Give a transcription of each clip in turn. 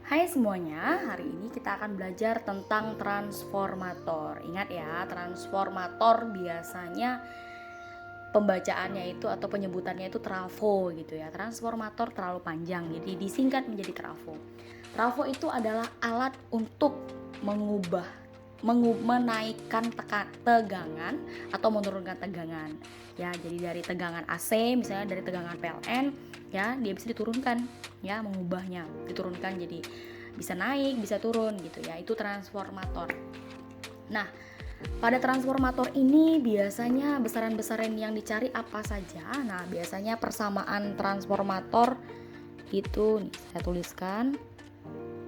Hai semuanya, hari ini kita akan belajar tentang transformator. Ingat ya, transformator biasanya pembacaannya itu atau penyebutannya itu trafo gitu ya. Transformator terlalu panjang, jadi disingkat menjadi trafo. Trafo itu adalah alat untuk menaikkan tegangan atau menurunkan tegangan. Ya, jadi dari tegangan AC misalnya dari tegangan PLN ya, dia bisa diturunkan ya, mengubahnya, diturunkan jadi bisa naik, bisa turun gitu ya. Itu transformator. Nah, pada transformator ini biasanya besaran-besaran yang dicari apa saja? Nah, biasanya persamaan transformator itu nih, saya tuliskan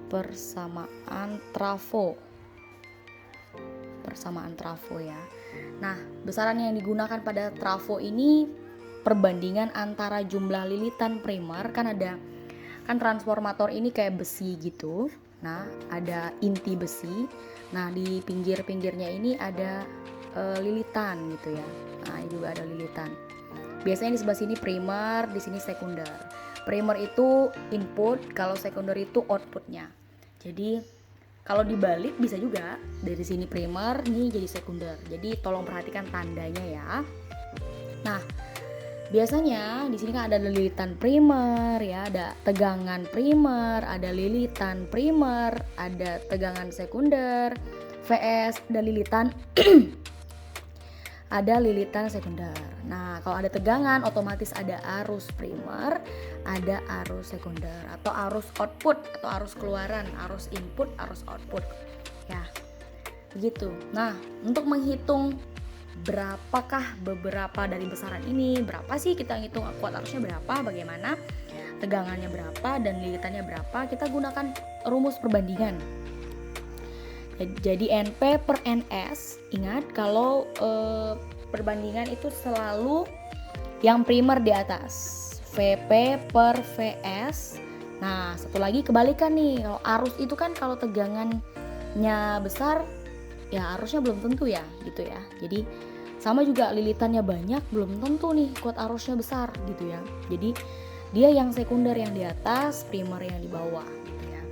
persamaan trafo ya. Nah, besaran yang digunakan pada trafo ini perbandingan antara jumlah lilitan primer, kan transformator ini kayak besi gitu. Nah, ada inti besi. Nah, di pinggir-pinggirnya ini ada lilitan gitu ya. Nah, ini juga ada lilitan. Biasanya di sebelah sini primer, di sini sekunder. Primer itu input, kalau sekunder itu outputnya. Jadi kalau dibalik bisa juga, dari sini primer, nih jadi sekunder. Jadi tolong perhatikan tandanya ya. Nah, biasanya di sini kan ada lilitan primer ya, ada tegangan primer, ada lilitan primer, ada tegangan sekunder, VS, dan lilitan ada lilitan sekunder. Nah, kalau ada tegangan otomatis ada arus primer, ada arus sekunder, atau arus output atau arus keluaran, arus input, arus output. Ya, begitu. Nah, untuk menghitung berapakah beberapa dari besaran ini, berapa sih kita ngitung kuat arusnya berapa, bagaimana, tegangannya berapa, dan lilitannya berapa, kita gunakan rumus perbandingan. Jadi NP per NS, ingat kalau perbandingan itu selalu yang primer di atas, VP per VS. Nah, satu lagi kebalikan nih, kalau arus itu kan kalau tegangannya besar, ya arusnya belum tentu ya, gitu ya. Jadi sama juga lilitannya banyak, belum tentu nih kuat arusnya besar gitu ya. Jadi dia yang sekunder yang di atas, primer yang di bawah gitu ya.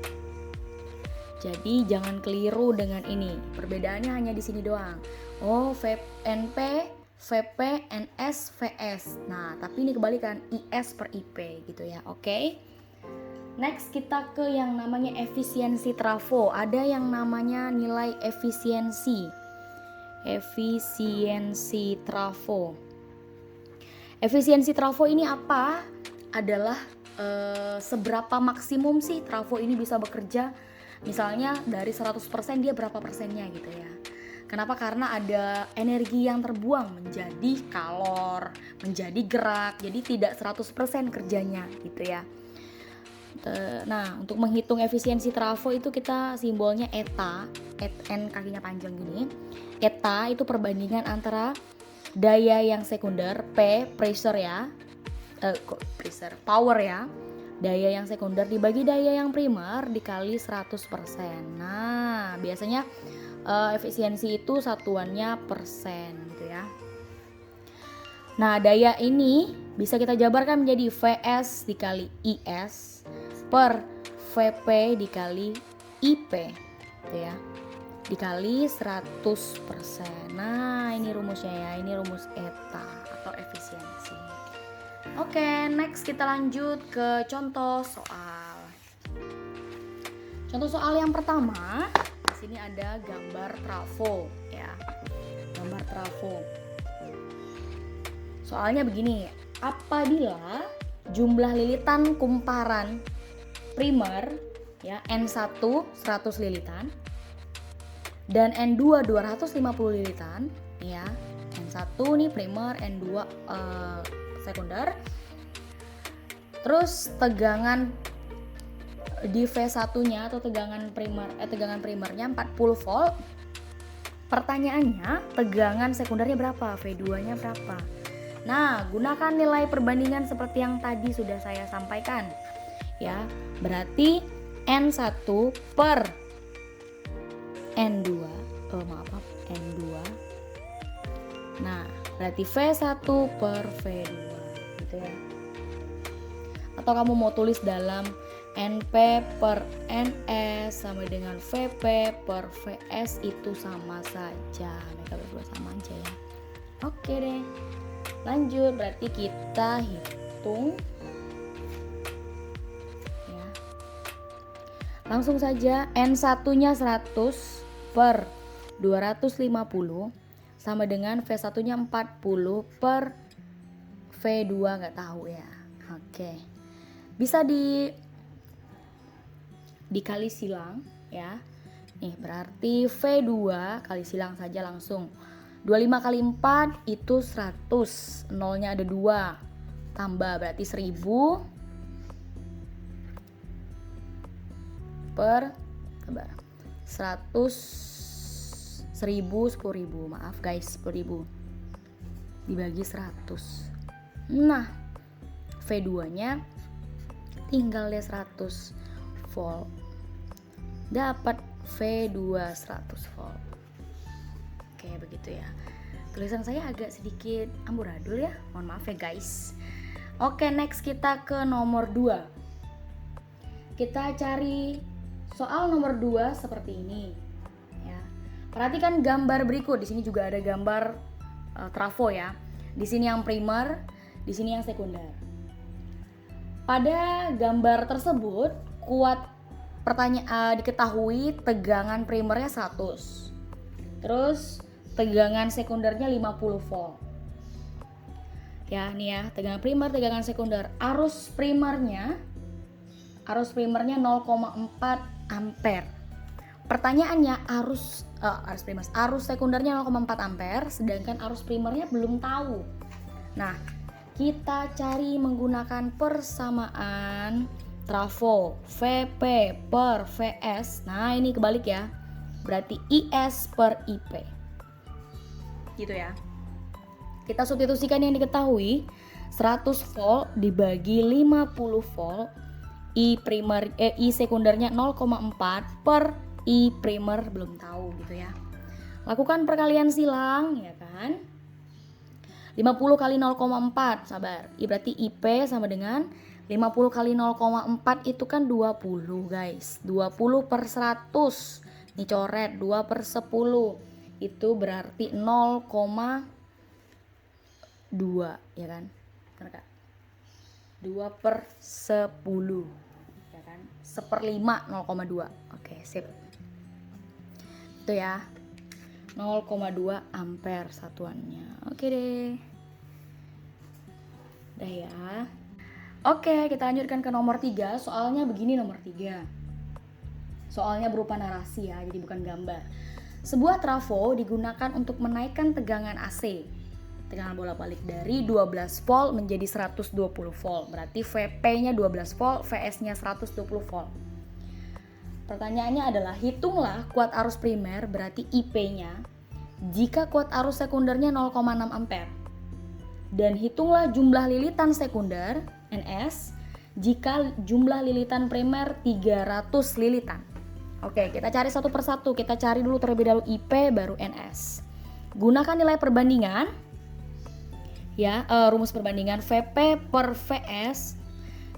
Jadi jangan keliru dengan ini. Perbedaannya hanya di sini doang. Oh, NP, VP, NS, VS. Nah, tapi ini kebalikan, IS per IP gitu ya. Oke. Next kita ke yang namanya efisiensi trafo. Ada yang namanya nilai efisiensi. Efisiensi trafo. Efisiensi trafo ini apa? Adalah seberapa maksimum sih trafo ini bisa bekerja. Misalnya dari 100% dia berapa persennya gitu ya. Kenapa? Karena ada energi yang terbuang menjadi kalor, menjadi gerak. Jadi tidak 100% kerjanya gitu ya. Nah, untuk menghitung efisiensi trafo itu kita simbolnya eta, N kakinya panjang gini. Eta itu perbandingan antara daya yang sekunder, P pressure ya, power ya, daya yang sekunder dibagi daya yang primer dikali 100%. Nah, biasanya efisiensi itu satuannya persen gitu ya. Nah, daya ini bisa kita jabarkan menjadi VS dikali IS per VP dikali IP gitu ya, dikali 100%. Nah, ini rumusnya ya, ini rumus eta atau efisiensi. Oke, next kita lanjut ke contoh soal. Contoh soal yang pertama, di sini ada gambar trafo ya. Gambar trafo. Soalnya begini, apabila jumlah lilitan kumparan primer ya N1 100 lilitan dan N2 250 lilitan ya. N1 nih primer, N2 sekunder. Terus tegangan di V1-nya atau tegangan primernya 40 volt. Pertanyaannya, tegangan sekundernya berapa? V2-nya berapa? Nah, gunakan nilai perbandingan seperti yang tadi sudah saya sampaikan. Ya, berarti N1 per N2. N2. Nah, berarti V1 per V2 gitu ya. Atau kamu mau tulis dalam NP per NS sama dengan VP per VS itu sama saja. Mereka berdua sama aja ya. Oke deh. Lanjut, berarti kita hitung ya. Langsung saja N1-nya 100 per 250 sama dengan V1-nya 40 per V2 nggak tahu ya. Oke. Bisa dikali silang ya. Nih berarti V2 kali silang saja langsung. 25 kali 4 itu 100. Nolnya ada 2. Tambah berarti 1000 per 100 1000 10.000. Maaf guys, 10.000 dibagi 100. Nah, V2-nya tinggal deh 100 volt. Dapat V2 100 volt. Oke, begitu ya. Tulisan saya agak sedikit amburadul ya. Mohon maaf ya guys. Oke, next kita ke nomor 2. Kita cari soal nomor 2 seperti ini. Ya. Perhatikan gambar berikut. Di sini juga ada gambar trafo ya. Di sini yang primer, di sini yang sekunder. Pada gambar tersebut, diketahui tegangan primernya 100. Terus tegangan sekundernya 50 volt. Ya, nih ya, tegangan primer, tegangan sekunder. Arus primernya 0,4 ampere. Pertanyaannya arus sekundernya 0,4 ampere, sedangkan arus primernya belum tahu. Nah, kita cari menggunakan persamaan trafo VP per VS. Nah, ini kebalik ya. Berarti IS per IP. Gitu ya. Kita substitusikan yang diketahui. 100 volt dibagi 50 volt. I sekundernya 0,4 per I primer belum tahu gitu ya. Lakukan perkalian silang ya kan. 50 kali 0,4, sabar. Berarti IP sama dengan 50 kali 0,4 itu kan 20 guys. 20 per 100. Ini coret 2 per 10. Itu berarti 0,2 ya kan. Benar Kak? 2 per 10 ya kan. 1/5 0,2. Oke, sip. Itu ya. 0,2 ampere satuannya. Oke deh. Udah ya. Oke, kita lanjutkan ke nomor 3. Soalnya begini nomor 3. Soalnya berupa narasi ya, jadi bukan gambar. Sebuah trafo digunakan untuk menaikkan tegangan AC. Tegangan bolak-balik dari 12 volt menjadi 120 volt. Berarti VP-nya 12 volt, VS-nya 120 volt. Pertanyaannya adalah hitunglah kuat arus primer berarti IP-nya jika kuat arus sekundernya 0,6 ampere. Dan hitunglah jumlah lilitan sekunder NS jika jumlah lilitan primer 300 lilitan. Oke, kita cari satu persatu. Kita cari dulu terlebih dahulu IP baru NS. Gunakan nilai perbandingan. Ya, rumus perbandingan VP per VS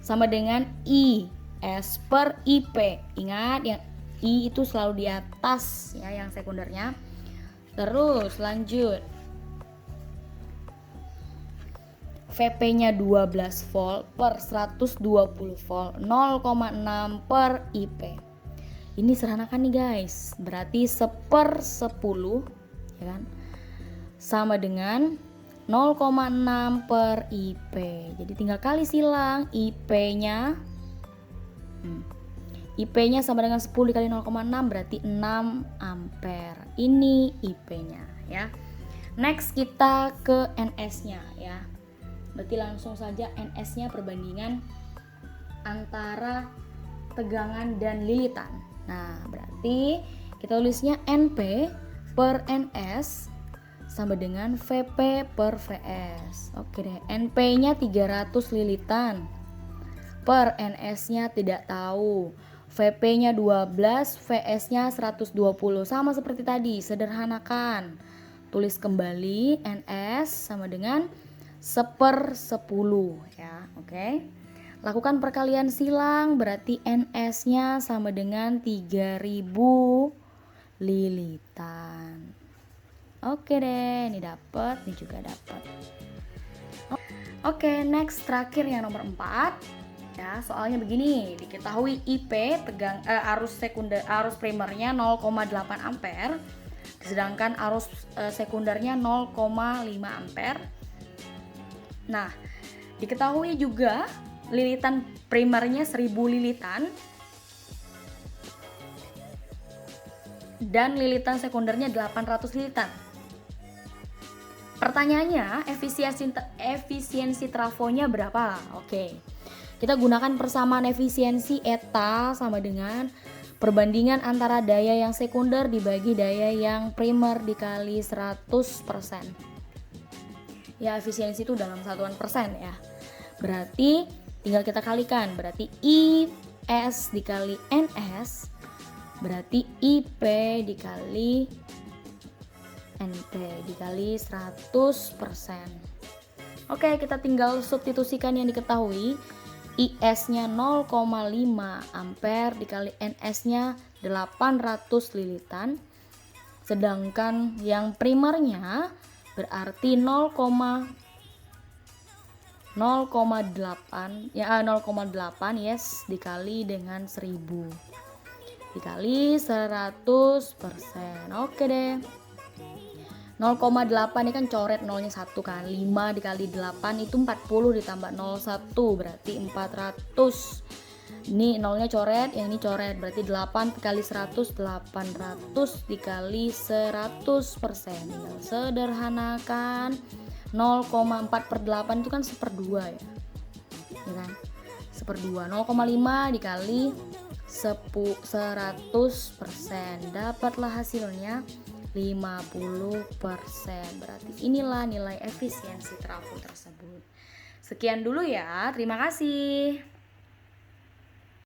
sama dengan IS per IP. Ingat yang I itu selalu di atas ya yang sekundernya. Terus lanjut. VP-nya 12 volt per 120 volt 0,6 per IP. Ini sederhanakan nih guys. Berarti 1/10 ya kan? Sama dengan 0,6 per IP. Jadi tinggal kali silang IP-nya. IP-nya sama dengan 10 dikali 0,6 berarti 6 ampere. Ini IP-nya ya. Next kita ke NS-nya ya. Berarti langsung saja NS-nya perbandingan antara tegangan dan lilitan. Nah, berarti kita tulisnya NP per NS sama dengan VP per VS. Oke deh, NP-nya 300 lilitan. Per NS-nya tidak tahu. VP-nya 12, VS-nya 120. Sama seperti tadi, sederhanakan. Tulis kembali NS sama dengan 1/10 ya, oke. Lakukan perkalian silang, berarti NS-nya sama dengan 3000 lilitan. Oke deh, ini dapat, ini juga dapat. Oke, next terakhir yang nomor 4. Ya, soalnya begini, diketahui IP arus primernya 0,8 ampere, sedangkan arus sekundernya 0,5 ampere. Nah, diketahui juga lilitan primernya 1000 lilitan dan lilitan sekundernya 800 lilitan. Pertanyaannya, efisiensi trafonya berapa? Oke. Kita gunakan persamaan efisiensi eta sama dengan perbandingan antara daya yang sekunder dibagi daya yang primer dikali 100%. Ya, efisiensi itu dalam satuan persen ya. Berarti tinggal kita kalikan, berarti IS dikali NS berarti IP dikali NP dikali 100%. Oke, kita tinggal substitusikan yang diketahui. IS-nya 0,5 ampere dikali NS-nya 800 lilitan. Sedangkan yang primernya berarti 0,8 yes dikali dengan 1000 dikali 100%. Oke deh. 0,8 ini kan coret nolnya 1 kan. 5 dikali 8 itu 40 ditambah 01 berarti 400. Ini nolnya coret, yang ini coret, berarti 8 dikali 100 800 dikali 100%. Tinggal sederhanakan. 0,4/8 itu kan 1/2 ya. Ya kan? 1/2. 0,5 dikali 100%. Dapatlah hasilnya 50%. Berarti inilah nilai efisiensi trafo tersebut. Sekian dulu ya. Terima kasih.